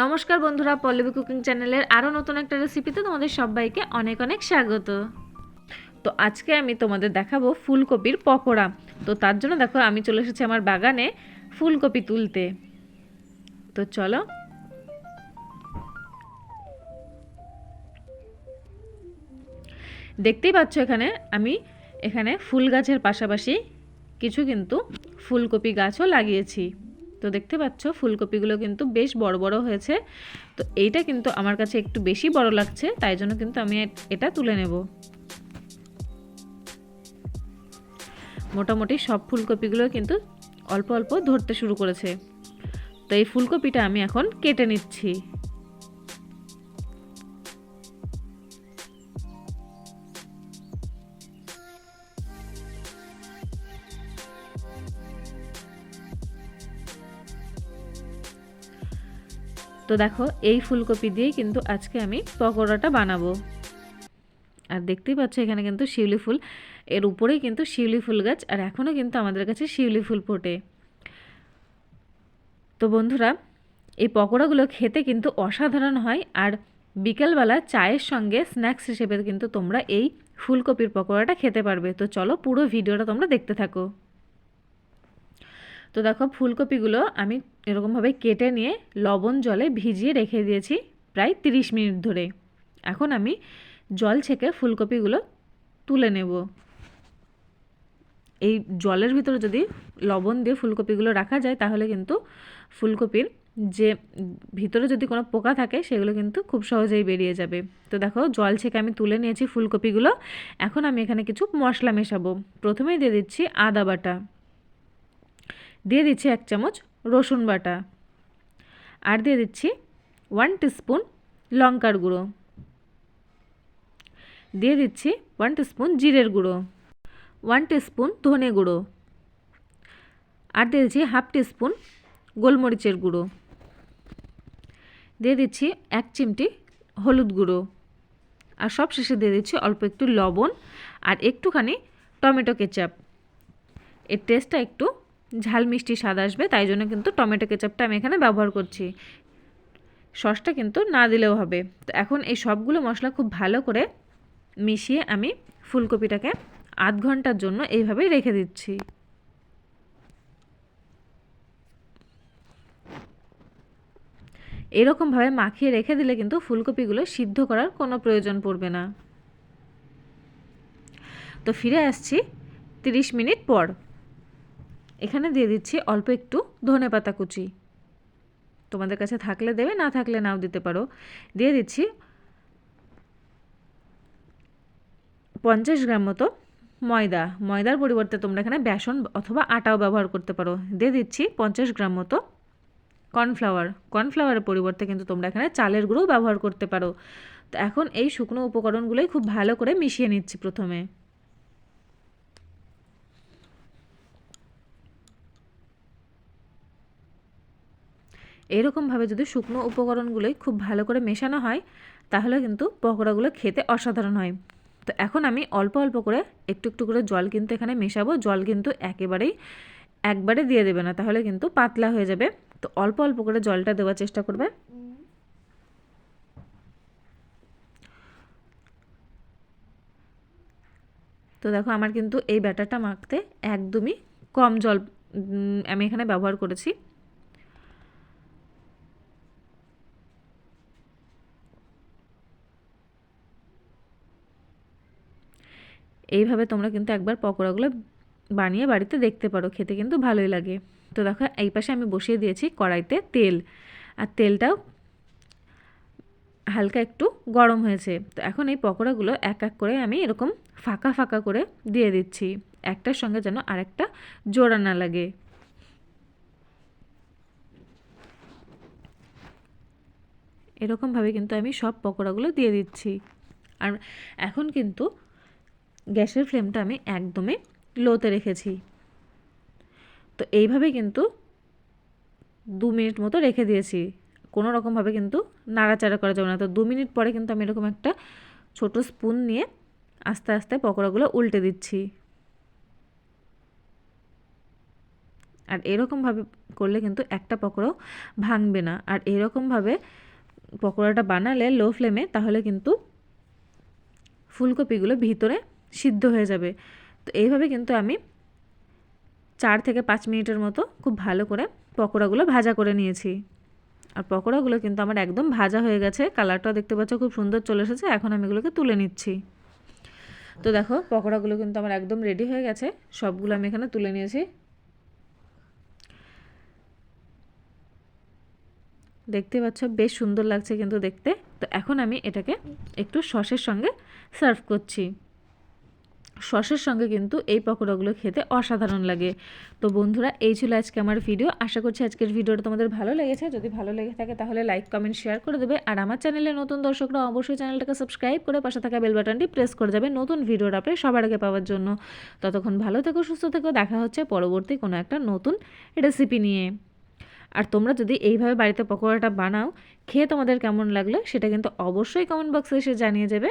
নমস্কার বন্ধুরা, পল্লবী কুকিং চ্যানেলের আরও নতুন একটা রেসিপিতে তোমাদের সবাইকে অনেক অনেক স্বাগত। তো আজকে আমি তোমাদের দেখাবো ফুলকপির পকোড়া। তো তার জন্য দেখো আমি চলে এসেছি আমার বাগানে ফুলকপি তুলতে। তো চলো, দেখতেই পাচ্ছ আমি এখানে ফুল গাছের পাশাপাশি কিছু কিন্তু ফুলকপি গাছও লাগিয়েছি। তো দেখতে পাচ্ছ ফুলকপিগুলো কিন্তু বেশ বড় বড় হয়েছে। তো এইটা কিন্তু আমার কাছে একটু বেশি বড় লাগছে, তাই জন্য কিন্তু আমি এটা তুলে নেব। মোটামুটি সব ফুলকপিগুলো কিন্তু অল্প অল্প ধরতে শুরু করেছে। তো এই ফুলকপিটা আমি এখন কেটে নিচ্ছি। তো দেখো এই ফুলকপি দিয়ে কিন্তু আজকে আমি পকোড়াটা বানাবো। আর দেখতেই পাচ্ছ এখানে কিন্তু শিউলি ফুল, এর উপরেই কিন্তু শিউলি ফুল গাছ, আর এখনও কিন্তু আমাদের কাছে শিউলি ফুল ফোটে। তো বন্ধুরা, এই পকোড়াগুলো খেতে কিন্তু অসাধারণ হয়। আর বিকেলবেলা চায়ের সঙ্গে স্ন্যাক্স হিসেবে কিন্তু তোমরা এই ফুলকপির পকোড়াটা খেতে পারবে। তো চলো পুরো ভিডিওটা তোমরা দেখতে থাকো। তো দেখো ফুলকপিগুলো আমি এরকমভাবে কেটে নিয়ে লবণ জলে ভিজিয়ে রেখে দিয়েছি প্রায় 30 মিনিট ধরে। এখন আমি জল ছেঁকে ফুলকপিগুলো তুলে নেব। এই জলের ভিতরে যদি লবণ দিয়ে ফুলকপিগুলো রাখা যায় তাহলে কিন্তু ফুলকপির যে ভিতরে যদি কোনো পোকা থাকে সেগুলো কিন্তু খুব সহজেই বেরিয়ে যাবে। তো দেখো জল ছেঁকে আমি তুলে নিয়েছি ফুলকপিগুলো। এখন আমি এখানে কিছু মশলা মেশাবো। প্রথমেই দিয়ে দিচ্ছি আদা বাটা, দিয়ে দিচ্ছি 1 চামচ রসুন বাটা, আর দিয়ে দিচ্ছি 1 টিস্পুন লঙ্কার গুঁড়ো, দিয়ে দিচ্ছি 1 টিস্পুন জিরের গুঁড়ো, 1 টিস্পুন ধনে গুঁড়ো, আর দিয়ে দিচ্ছি 1/2 টিস্পুন গোলমরিচের গুঁড়ো, দিয়ে দিচ্ছি 1 চিমটি হলুদ গুঁড়ো, আর সব শেষে দিয়ে দিচ্ছি অল্প একটু লবণ আর একটুখানি টমেটো কেচাপ। এর টেস্টটা একটু ঝাল মিষ্টি স্বাদ আসবে, তাই জন্য কিন্তু টমেটো কেচাপটা আমি এখানে ব্যবহার করছি। সসটা কিন্তু না দিলেও হবে। তো এখন এই সবগুলো মশলা খুব ভালো করে মিশিয়ে আমি ফুলকপিটাকে আধ ঘন্টার জন্য এইভাবেই রেখে দিচ্ছি। এরকমভাবে মাখিয়ে রেখে দিলে কিন্তু ফুলকপিগুলো সিদ্ধ করার কোনো প্রয়োজন পড়বে না। তো ফিরে আসছি 30 মিনিট পর। এখানে দিয়ে দিচ্ছি অল্প একটু ধনেপাতা কুচি, তোমাদের কাছে থাকলে দেবে, না থাকলে নাও দিতে পারো। দিয়ে দিচ্ছি 50 গ্রাম মতো ময়দা, ময়দার পরিবর্তে তোমরা এখানে বেসন অথবা আটাও ব্যবহার করতে পারো। দিয়ে দিচ্ছি 50 গ্রাম মতো কর্নফ্লাওয়ার, কর্নফ্লাওয়ারের পরিবর্তে কিন্তু তোমরা এখানে চালের গুঁড়ো ব্যবহার করতে পারো। তো এখন এই শুকনো উপকরণগুলোই খুব ভালো করে মিশিয়ে নিচ্ছি প্রথমে। এরকমভাবে যদি শুকনো উপকরণগুলোই খুব ভালো করে মেশানো হয় তাহলে কিন্তু পকোড়াগুলো খেতে অসাধারণ হয়। তো এখন আমি অল্প অল্প করে একটু একটু করে জল কিন্তু এখানে মেশাবো। জল কিন্তু একবারে দিয়ে দেবে না, তাহলে কিন্তু পাতলা হয়ে যাবে। তো অল্প অল্প করে জলটা দেওয়ার চেষ্টা করবে। তো দেখো আমার কিন্তু এই ব্যাটারটা মাখতে একদমই কম জল আমি এখানে ব্যবহার করেছি। এইভাবে তোমরা কিন্তু একবার পকোড়াগুলো বানিয়ে বাড়িতে দেখতে পারো, খেতে কিন্তু ভালোই লাগে। তো দেখো এই পাশে আমি বসিয়ে দিয়েছি কড়াইতে তেল, আর তেলটাও হালকা একটু গরম হয়েছে। তো এখন এই পকোড়াগুলো এক এক করে আমি এরকম ফাঁকা ফাঁকা করে দিয়ে দিচ্ছি, একটার সঙ্গে যেন আরেকটা জোড়া না লাগে। এরকমভাবে কিন্তু আমি সব পকোড়াগুলো দিয়ে দিচ্ছি। আর এখন কিন্তু গ্যাসের ফ্লেমটা আমি একদমই লোতে রেখেছি। তো এইভাবে কিন্তু 2 মিনিট মতো রেখে দিয়েছি। কোনো রকমভাবে কিন্তু নাড়াচাড়া করা যাবে না। তো 2 মিনিট পরে কিন্তু আমি এরকম একটা ছোট স্পুন নিয়ে আস্তে আস্তে পকোড়াগুলো উল্টে দিচ্ছি। আর এরকমভাবে করলে কিন্তু একটা পকোড়াও ভাঙবে না। আর এরকমভাবে পকোড়াটা বানালে লো ফ্লেমে, তাহলে কিন্তু ফুলকপিগুলো ভিতরে সিদ্ধ হয়ে যাবে। তো এইভাবে কিন্তু আমি 4 থেকে 5 মিনিটের মতো খুব ভালো করে পকোড়াগুলো ভাজা করে নিয়েছি। আর পকোড়াগুলো কিন্তু আমার একদম ভাজা হয়ে গেছে, কালারটাও দেখতে পাচ্ছ খুব সুন্দর চলে এসেছে। এখন আমি এগুলোকে তুলে নিচ্ছি। তো দেখো পকোড়াগুলো কিন্তু আমার একদম রেডি হয়ে গেছে, সবগুলো আমি এখানে তুলে নিয়েছি। দেখতে পাচ্ছ বেশ সুন্দর লাগছে কিন্তু দেখতে। তো এখন আমি এটাকে একটু সসের সঙ্গে সার্ভ করছি। সসের সঙ্গে কিন্তু এই পকোড়াগুলো খেতে অসাধারণ লাগে। তো বন্ধুরা, এই ছিল আজকে আমার ভিডিও। আশা করছি আজকের ভিডিওটা তোমাদের ভালো লেগেছে। যদি ভালো লেগে থাকে তাহলে লাইক, কমেন্ট, শেয়ার করে দেবে। আর আমার চ্যানেলে নতুন দর্শকরা অবশ্যই চ্যানেলটাকে সাবস্ক্রাইব করে পাশে থাকা বেল বাটনটি প্রেস করে যাবে নতুন ভিডিওর আপনি সবার আগে পাওয়ার জন্য। ততক্ষণ ভালো থেকো, সুস্থ থেকো। দেখা হচ্ছে পরবর্তী কোনো একটা নতুন রেসিপি নিয়ে। আর তোমরা যদি এইভাবে বাড়িতে পকোড়াটা বানাও, খেয়ে তোমাদের কেমন লাগলো সেটা কিন্তু অবশ্যই কমেন্ট বক্সে এসে জানিয়ে যাবে।